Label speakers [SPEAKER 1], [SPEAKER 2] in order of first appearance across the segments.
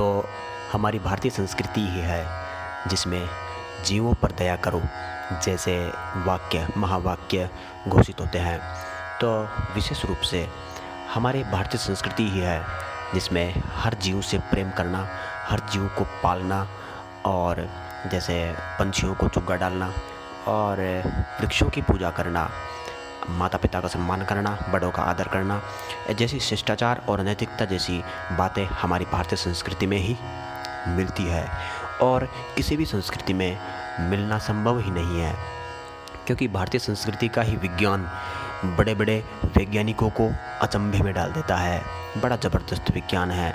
[SPEAKER 1] तो हमारी भारतीय संस्कृति ही है जिसमें जीवों पर दया करो जैसे वाक्य महावाक्य घोषित होते हैं। तो विशेष रूप से हमारे भारतीय संस्कृति ही है जिसमें हर जीव से प्रेम करना, हर जीव को पालना, और जैसे पंछियों को चुग्गा डालना और वृक्षों की पूजा करना, माता पिता का सम्मान करना, बड़ों का आदर करना, जैसी शिष्टाचार और नैतिकता जैसी बातें हमारी भारतीय संस्कृति में ही मिलती है और किसी भी संस्कृति में मिलना संभव ही नहीं है, क्योंकि भारतीय संस्कृति का ही विज्ञान बड़े बड़े वैज्ञानिकों को अचंभे में डाल देता है। बड़ा ज़बरदस्त विज्ञान है,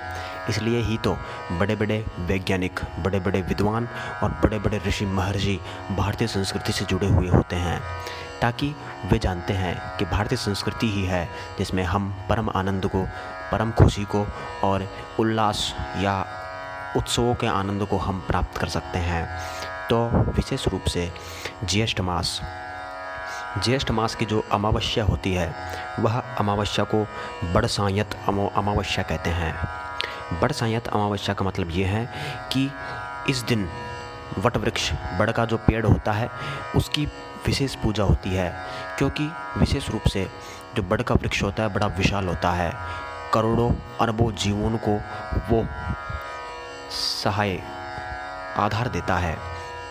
[SPEAKER 1] इसलिए ही तो बड़े बड़े वैज्ञानिक, बड़े बड़े विद्वान और बड़े बड़े ऋषि महर्षि भारतीय संस्कृति से जुड़े हुए होते हैं, ताकि वे जानते हैं कि भारतीय संस्कृति ही है जिसमें हम परम आनंद को, परम खुशी को और उल्लास या उत्सवों के आनंद को हम प्राप्त कर सकते हैं। तो विशेष रूप से ज्येष्ठ मास की जो अमावस्या होती है वह अमावस्या को बड़सायत अमावस्या कहते हैं। बड़सायत अमावस्या का मतलब ये है कि इस दिन वट वृक्ष, बड़ का जो पेड़ होता है उसकी विशेष पूजा होती है, क्योंकि विशेष रूप से जो बड़ का वृक्ष होता है बड़ा विशाल होता है, करोड़ों अरबों जीवों को वो सहाय आधार देता है,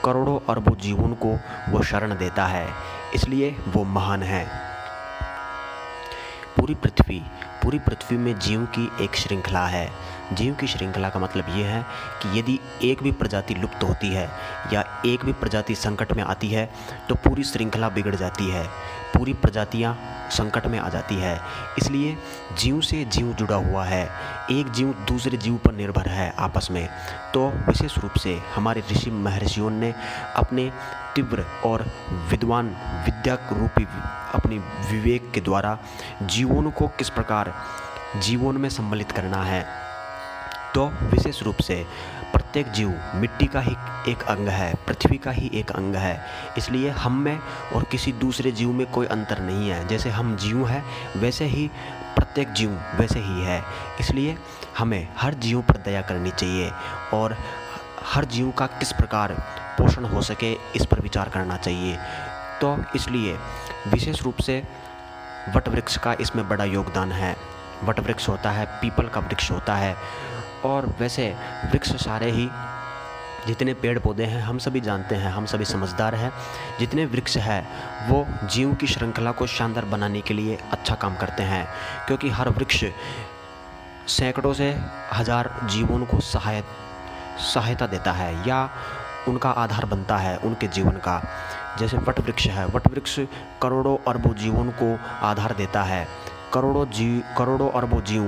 [SPEAKER 1] करोड़ों अरबों जीवों को वो शरण देता है, इसलिए वो महान है। पूरी पृथ्वी में जीव की एक श्रृंखला है। जीव की श्रृंखला का मतलब ये है कि यदि एक भी प्रजाति लुप्त होती है या एक भी प्रजाति संकट में आती है तो पूरी श्रृंखला बिगड़ जाती है, पूरी प्रजातियां संकट में आ जाती है। इसलिए जीव से जीव जुड़ा हुआ है, एक जीव दूसरे जीव पर निर्भर है आपस में। तो विशेष रूप से हमारे ऋषि महर्षियों ने अपने तीव्र और विद्वान विद्या रूपी अपनी विवेक के द्वारा जीवों को किस प्रकार जीवन में सम्मिलित करना है। तो विशेष रूप से प्रत्येक जीव मिट्टी का ही एक अंग है, पृथ्वी का ही एक अंग है, इसलिए हम में और किसी दूसरे जीव में कोई अंतर नहीं है। जैसे हम जीव हैं वैसे ही प्रत्येक जीव वैसे ही है, इसलिए हमें हर जीव पर दया करनी चाहिए और हर जीव का किस प्रकार पोषण हो सके इस पर विचार करना चाहिए। तो इसलिए विशेष रूप से वट वृक्ष का इसमें बड़ा योगदान है। वट वृक्ष होता है, पीपल का वृक्ष होता है, और वैसे वृक्ष सारे ही जितने पेड़ पौधे हैं हम सभी जानते हैं, हम सभी समझदार हैं, जितने वृक्ष है वो जीव की श्रृंखला को शानदार बनाने के लिए अच्छा काम करते हैं, क्योंकि हर वृक्ष सैकड़ों से हजार जीवों को सहायता देता है या उनका आधार बनता है उनके जीवन का। जैसे वट वृक्ष है, वट वृक्ष करोड़ों अरबों जीवों को आधार देता है, करोड़ों अरबों जीव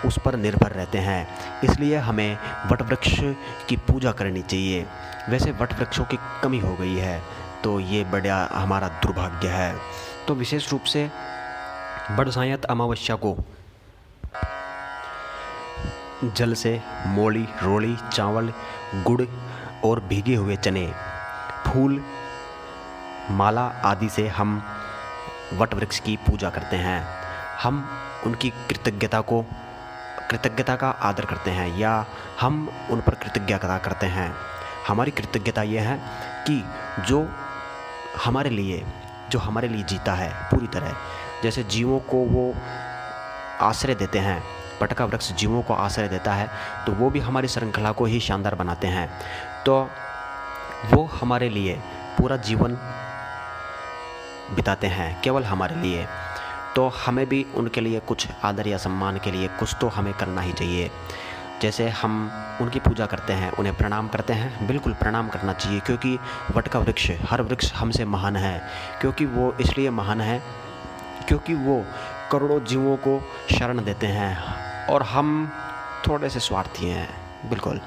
[SPEAKER 1] उस पर निर्भर रहते हैं, इसलिए हमें वट वृक्ष की पूजा करनी चाहिए। वैसे वट वृक्षों की कमी हो गई है तो ये बड़ा हमारा दुर्भाग्य है। तो विशेष रूप से बड़सायत अमावस्या को जल से मूली, रोली, चावल, गुड़ और भीगे हुए चने, फूल, माला आदि से हम वट वृक्ष की पूजा करते हैं। हम उनकी कृतज्ञता का आदर करते हैं या हम उन पर कृतज्ञता करते हैं। हमारी कृतज्ञता यह है कि जो हमारे लिए जीता है पूरी तरह, जैसे जीवों को वो आश्रय देते हैं, वट का वृक्ष जीवों को आश्रय देता है, तो वो भी हमारी श्रृंखला को ही शानदार बनाते हैं। तो वो हमारे लिए पूरा जीवन बिताते हैं केवल हमारे लिए, तो हमें भी उनके लिए कुछ आदर या सम्मान के लिए कुछ तो हमें करना ही चाहिए। जैसे हम उनकी पूजा करते हैं, उन्हें प्रणाम करते हैं, बिल्कुल प्रणाम करना चाहिए, क्योंकि वट का वृक्ष, हर वृक्ष हमसे महान है, क्योंकि वो इसलिए महान है क्योंकि वो करोड़ों जीवों को शरण देते हैं और हम थोड़े से स्वार्थी हैं। बिल्कुल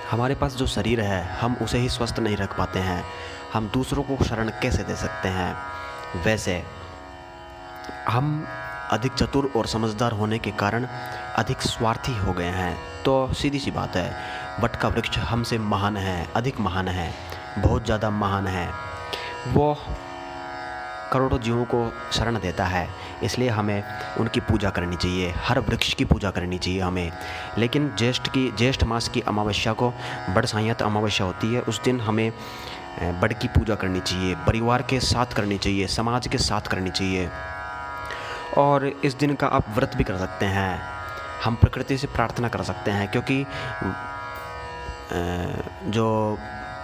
[SPEAKER 1] हमारे पास जो शरीर है हम उसे ही स्वस्थ नहीं रख पाते हैं, हम दूसरों को शरण कैसे दे सकते हैं। वैसे हम अधिक चतुर और समझदार होने के कारण अधिक स्वार्थी हो गए हैं। तो सीधी सी बात है, वट का वृक्ष हमसे महान है, अधिक महान है, बहुत ज़्यादा महान है। वो करोड़ों जीवों को शरण देता है, इसलिए हमें उनकी पूजा करनी चाहिए, हर वृक्ष की पूजा करनी चाहिए हमें। लेकिन ज्येष्ठ मास की अमावस्या को बड़ सायंत अमावस्या होती है, उस दिन हमें बड़ की पूजा करनी चाहिए, परिवार के साथ करनी चाहिए, समाज के साथ करनी चाहिए। और इस दिन का आप व्रत भी कर सकते हैं, हम प्रकृति से प्रार्थना कर सकते हैं, क्योंकि जो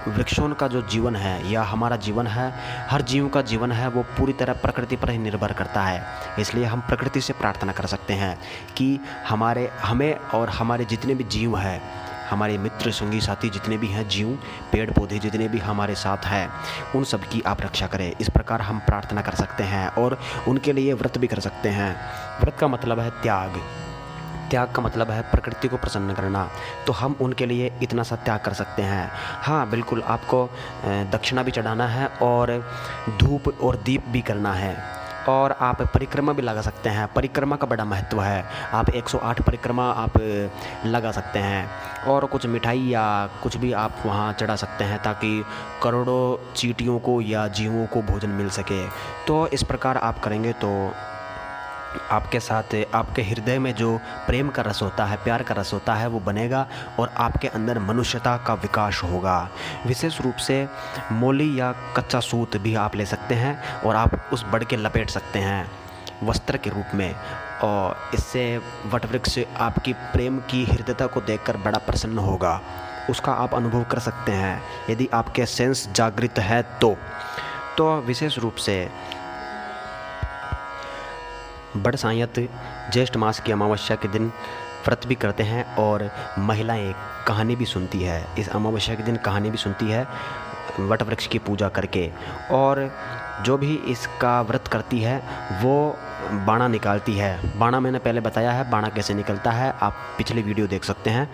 [SPEAKER 1] वृक्षों का जो जीवन है या हमारा जीवन है, हर जीव का जीवन है, वो पूरी तरह प्रकृति पर ही निर्भर करता है। इसलिए हम प्रकृति से प्रार्थना कर सकते हैं कि हमें और हमारे जितने भी जीव हैं, हमारे मित्र संगी साथी जितने भी हैं जीव, पेड़ पौधे जितने भी हमारे साथ हैं, उन सब की आप रक्षा करें। इस प्रकार हम प्रार्थना कर सकते हैं और उनके लिए व्रत भी कर सकते हैं। व्रत का मतलब है त्याग, त्याग का मतलब है प्रकृति को प्रसन्न करना, तो हम उनके लिए इतना सा त्याग कर सकते हैं। हाँ बिल्कुल, आपको दक्षिणा भी चढ़ाना है और धूप और दीप भी करना है, और आप परिक्रमा भी लगा सकते हैं। परिक्रमा का बड़ा महत्व है, आप 108 परिक्रमा आप लगा सकते हैं, और कुछ मिठाई या कुछ भी आप वहाँ चढ़ा सकते हैं ताकि करोड़ों चींटियों को या जीवों को भोजन मिल सके। तो इस प्रकार आप करेंगे तो आपके साथ आपके हृदय में जो प्रेम का रस होता है, प्यार का रस होता है, वो बनेगा और आपके अंदर मनुष्यता का विकास होगा। विशेष रूप से मोली या कच्चा सूत भी आप ले सकते हैं और आप उस बड़ के लपेट सकते हैं वस्त्र के रूप में, और इससे वटवृक्ष आपकी प्रेम की हृदयता को देखकर बड़ा प्रसन्न होगा, उसका आप अनुभव कर सकते हैं यदि आपके सेंस जागृत है तो विशेष रूप से बड़ सायंत ज्येष्ठ मास की अमावस्या के दिन व्रत भी करते हैं, और महिलाएं कहानी भी सुनती है, इस अमावस्या के दिन कहानी भी सुनती है वट वृक्ष की पूजा करके। और जो भी इसका व्रत करती है वो बाणा निकालती है। बाणा मैंने पहले बताया है बाणा कैसे निकलता है, आप पिछली वीडियो देख सकते हैं,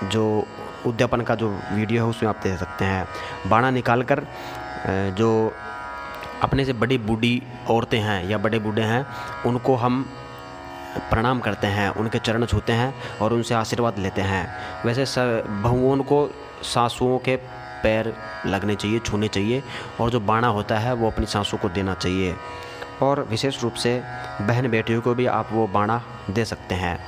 [SPEAKER 1] जो उद्यापन का जो वीडियो है उसमें आप देख सकते हैं। बाणा निकाल कर जो अपने से बड़ी बूढ़ी औरतें हैं या बड़े बूढ़े हैं, उनको हम प्रणाम करते हैं, उनके चरण छूते हैं और उनसे आशीर्वाद लेते हैं। वैसे बहुओं को सासुओं के पैर लगने चाहिए, छूने चाहिए, और जो बाणा होता है वो अपनी सासू को देना चाहिए। और विशेष रूप से बहन बेटियों को भी आप वो बाणा दे सकते हैं।